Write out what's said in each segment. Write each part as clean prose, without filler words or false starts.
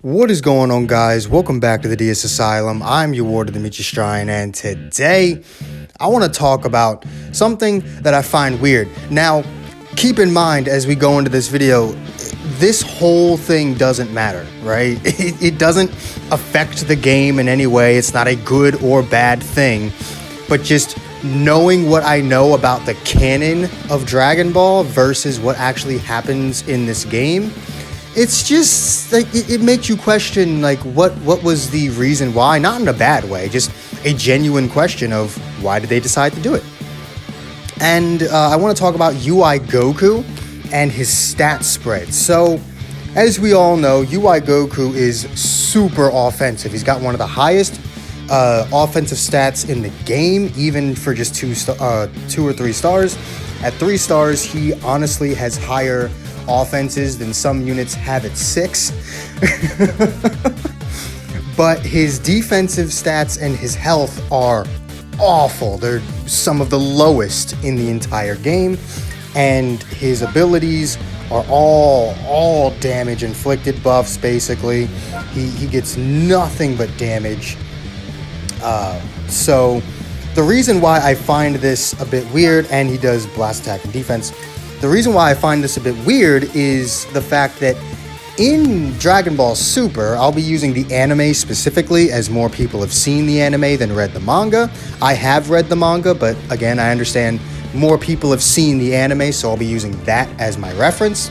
What is going on, guys? Welcome back to the DS Asylum. I'm your ward of the Michi Shrine, and today I want to talk about something that I find weird. Now, keep in mind as we go into this video, this whole thing doesn't matter, right? It doesn't affect the game in any way. It's not a good or bad thing, but just knowing what I know about the canon of Dragon Ball versus what actually happens in this game, it's just like it makes you question like what was the reason why, not in a bad way, just a genuine question of why did they decide to do it. And I want to talk about UI Goku and his stat spread. So as we all know, UI Goku is super offensive. He's got one of the highest offensive stats in the game, even for just 2 or 3 stars. At 3 stars, he honestly has higher offenses than some units have at 6. But his defensive stats and his health are awful. They're some of the lowest in the entire game, and his abilities are all damage inflicted buffs. Basically, he gets nothing but damage. So the reason why I find this a bit weird, and he does blast attack and defense. The reason why I find this a bit weird is the fact that in Dragon Ball Super, I'll be using the anime specifically, as more people have seen the anime than read the manga. I have read the manga, but again, I understand more people have seen the anime, so I'll be using that as my reference.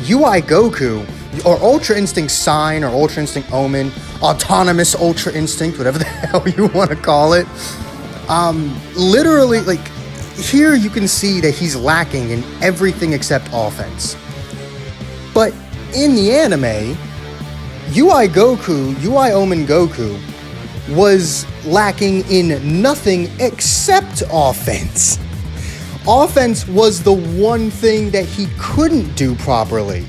UI Goku, or Ultra Instinct Sign, or Ultra Instinct Omen, Autonomous Ultra Instinct, whatever the hell you want to call it. Literally, like, here you can see that he's lacking in everything except offense. But in the anime, UI Omen Goku, was lacking in nothing except offense. Offense was the one thing that he couldn't do properly.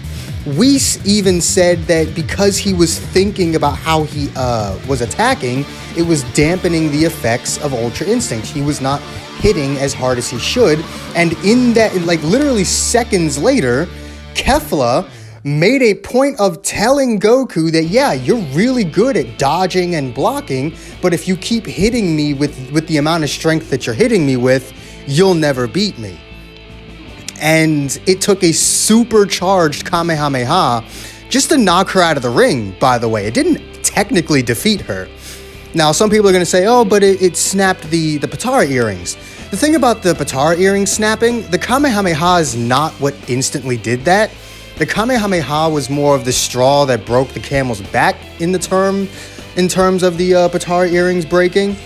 Whis even said that because he was thinking about how he was attacking, it was dampening the effects of Ultra Instinct. He was not hitting as hard as he should. And in that, like literally seconds later, Kefla made a point of telling Goku that, yeah, you're really good at dodging and blocking, but if you keep hitting me with the amount of strength that you're hitting me with, you'll never beat me. And it took a supercharged Kamehameha just to knock her out of the ring, by the way. It didn't technically defeat her. Now, some people are going to say, oh, but it snapped the Potara earrings. The thing about the Potara earrings snapping, the Kamehameha is not what instantly did that. The Kamehameha was more of the straw that broke the camel's back in terms of the Potara earrings breaking.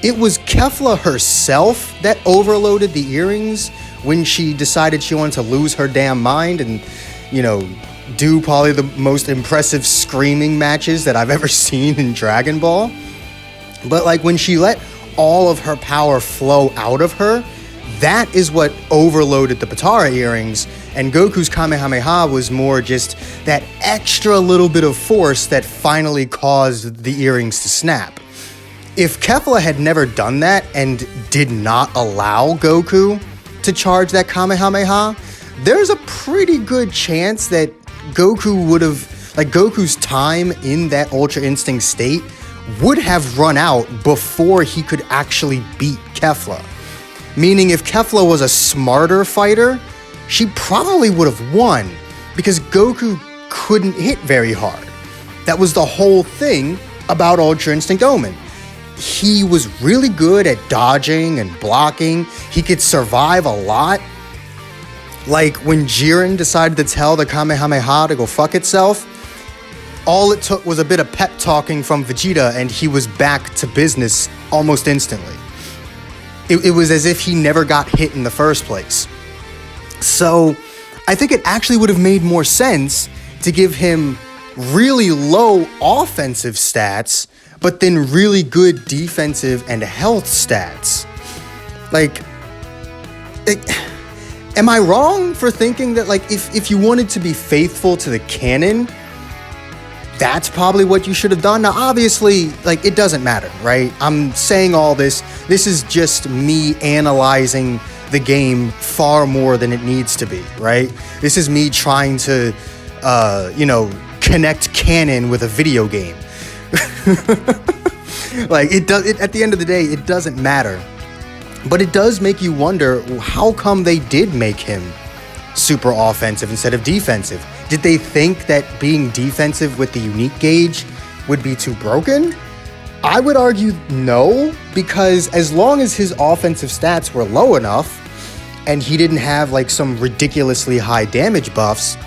It was Kefla herself that overloaded the earrings when she decided she wanted to lose her damn mind and, you know, do probably the most impressive screaming matches that I've ever seen in Dragon Ball. But like when she let all of her power flow out of her, that is what overloaded the Potara earrings, and Goku's Kamehameha was more just that extra little bit of force that finally caused the earrings to snap. If Kefla had never done that and did not allow Goku to charge that Kamehameha, there's a pretty good chance that Goku's time in that Ultra Instinct state would have run out before he could actually beat Kefla. Meaning if Kefla was a smarter fighter, she probably would have won because Goku couldn't hit very hard. That was the whole thing about Ultra Instinct Omen. He was really good at dodging and blocking. He could survive a lot. Like when Jiren decided to tell the Kamehameha to go fuck itself, all it took was a bit of pep talking from Vegeta and he was back to business almost instantly. It was as if he never got hit in the first place. So I think it actually would have made more sense to give him really low offensive stats, but then really good defensive and health stats. Like, am I wrong for thinking that, like, if you wanted to be faithful to the canon, that's probably what you should have done? Now, obviously, like, it doesn't matter, right? I'm saying all this. This is just me analyzing the game far more than it needs to be, right? This is me trying to, connect canon with a video game. Like, at the end of the day, it doesn't matter. But it does make you wonder, how come they did make him super offensive instead of defensive? Did they think that being defensive with the unique gauge would be too broken? I would argue no, because as long as his offensive stats were low enough and he didn't have like some ridiculously high damage buffs,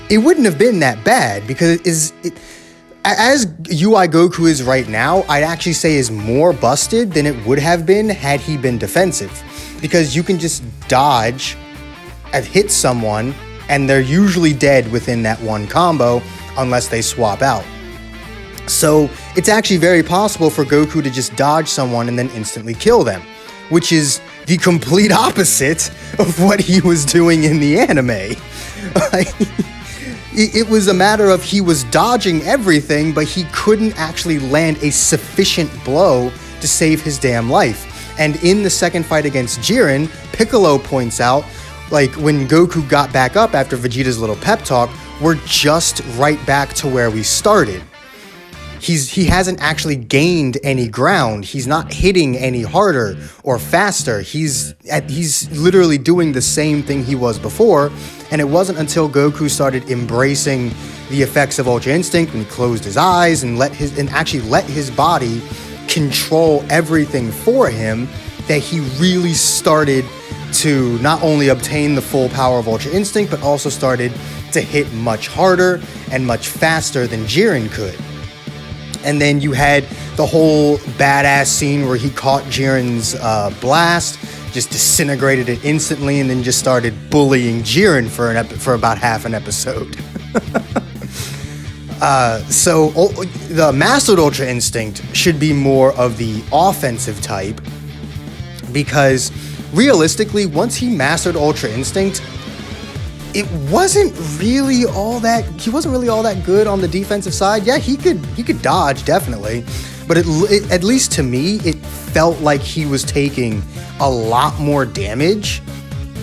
it wouldn't have been that bad, because as UI Goku is right now, I'd actually say is more busted than it would have been had he been defensive, because you can just dodge and hit someone and they're usually dead within that one combo unless they swap out. So it's actually very possible for Goku to just dodge someone and then instantly kill them, which is the complete opposite of what he was doing in the anime. It was a matter of he was dodging everything, but he couldn't actually land a sufficient blow to save his damn life. And in the second fight against Jiren, Piccolo points out, like, when Goku got back up after Vegeta's little pep talk, we're just right back to where we started. He hasn't actually gained any ground. He's not hitting any harder or faster. He's literally doing the same thing he was before. And it wasn't until Goku started embracing the effects of Ultra Instinct, when he closed his eyes and actually let his body control everything for him, that he really started to not only obtain the full power of Ultra Instinct, but also started to hit much harder and much faster than Jiren could. And then you had the whole badass scene where he caught Jiren's blast, just disintegrated it instantly, and then just started bullying Jiren for about half an episode. So the Mastered Ultra Instinct should be more of the offensive type, because realistically, once he mastered Ultra Instinct, he wasn't really all that good on the defensive side. Yeah, he could dodge, definitely, but at least to me, it felt like he was taking a lot more damage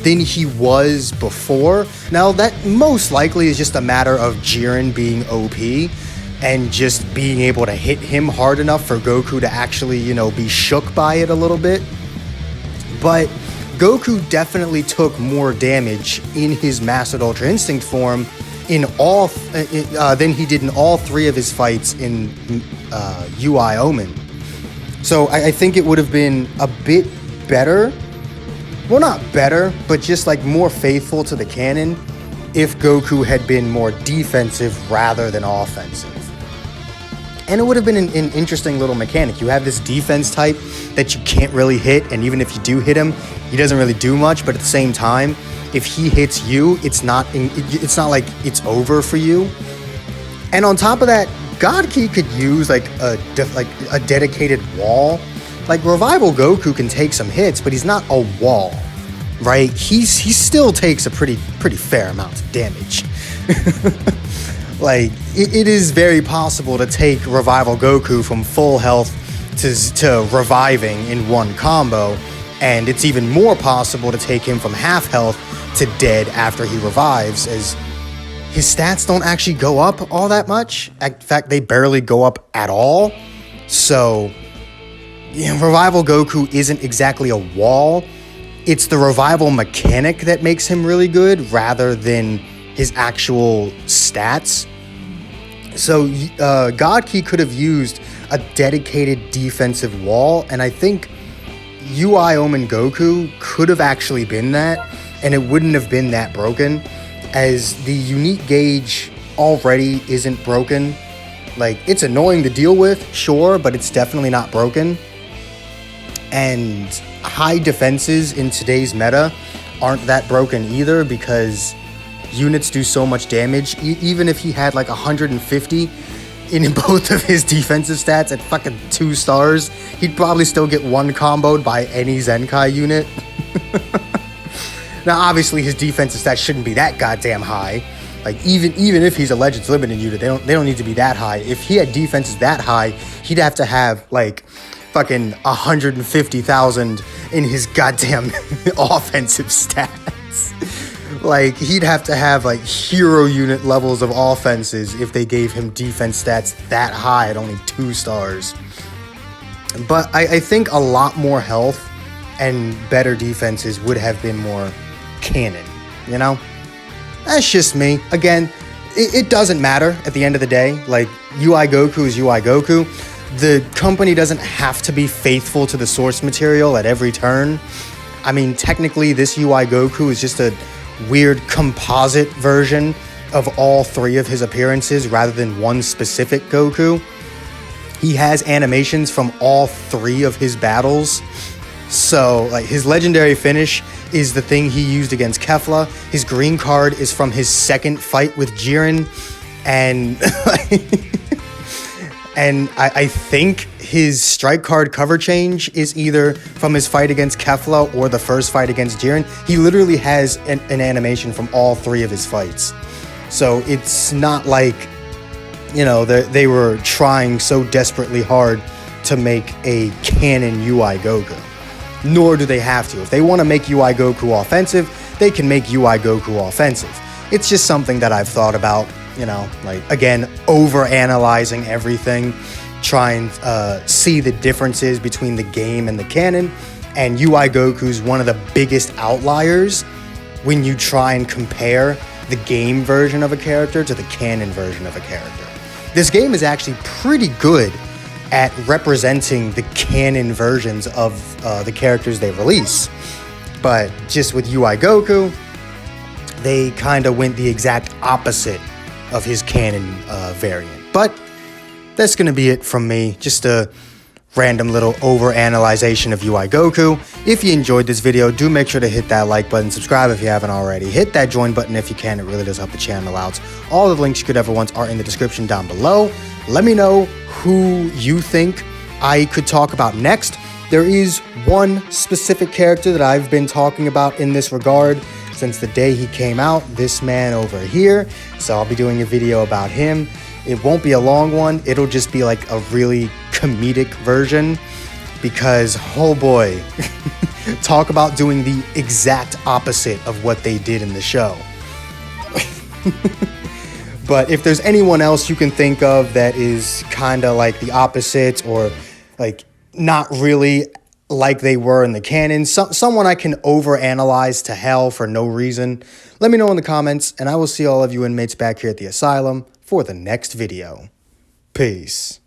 than he was before. Now, that most likely is just a matter of Jiren being OP and just being able to hit him hard enough for Goku to actually, be shook by it a little bit. But Goku definitely took more damage in his Mastered Ultra Instinct form than he did in all three of his fights in UI Omen. So I think it would have been a bit better, well, not better, but just like more faithful to the canon if Goku had been more defensive rather than offensive. And it would have been an interesting little mechanic. You have this defense type that you can't really hit, and even if you do hit him, he doesn't really do much. But at the same time, if he hits you, it's not like it's over for you. And on top of that, God Ki could use like a dedicated wall. Like, Revival Goku can take some hits, but he's not a wall, right? He still takes a pretty fair amount of damage. Like, it is very possible to take Revival Goku from full health to reviving in one combo, and it's even more possible to take him from half health to dead after he revives, as his stats don't actually go up all that much. In fact, they barely go up at all. So, Revival Goku isn't exactly a wall. It's the revival mechanic that makes him really good rather than his actual stats. So God Ki could have used a dedicated defensive wall, and I think UI Omen Goku could have actually been that, and it wouldn't have been that broken, as the unique gauge already isn't broken. Like, it's annoying to deal with, sure, but it's definitely not broken. And high defenses in today's meta aren't that broken either, because units do so much damage. Even if he had like 150 in both of his defensive stats at fucking 2 stars, he'd probably still get one comboed by any Zenkai unit. Now, obviously, his defensive stats shouldn't be that goddamn high. Like, even if he's a Legends Limited unit, they don't need to be that high. If he had defenses that high, he'd have to have like fucking 150,000 in his goddamn offensive stats. Like, he'd have to have, like, hero unit levels of offenses if they gave him defense stats that high at only 2 stars. But I think a lot more health and better defenses would have been more canon, you know? That's just me. Again, it doesn't matter at the end of the day. Like, UI Goku is UI Goku. The company doesn't have to be faithful to the source material at every turn. I mean, technically, this UI Goku is just a weird composite version of all 3 of his appearances rather than one specific Goku. He has animations from all 3 of his battles. So, like, his legendary finish is the thing he used against Kefla. His green card is from his second fight with Jiren. And and I think his strike card cover change is either from his fight against Kefla or the first fight against Jiren. He literally has an animation from all 3 of his fights. So it's not like, you know, they were trying so desperately hard to make a canon UI Goku. Nor do they have to. If they want to make UI Goku offensive, they can make UI Goku offensive. It's just something that I've thought about, you know, like, again, over-analyzing everything, trying to see the differences between the game and the canon, and UI Goku's one of the biggest outliers when you try and compare the game version of a character to the canon version of a character. This game is actually pretty good at representing the canon versions of the characters they release. But just with UI Goku, they kind of went the exact opposite of his canon variant. But that's going to be it from me. Just a random little over-analyzation of UI Goku. If you enjoyed this video, do make sure to hit that like button, subscribe if you haven't already, hit that join button if you can, it really does help the channel out. All the links you could ever want are in the description down below. Let me know who you think I could talk about next. There is one specific character that I've been talking about in this regard since the day he came out, this man over here. So I'll be doing a video about him. It won't be a long one. It'll just be like a really comedic version because, oh boy, talk about doing the exact opposite of what they did in the show. But if there's anyone else you can think of that is kind of like the opposite or like not really like they were in the canon, someone I can overanalyze to hell for no reason, let me know in the comments, and I will see all of you inmates back here at the asylum for the next video. Peace.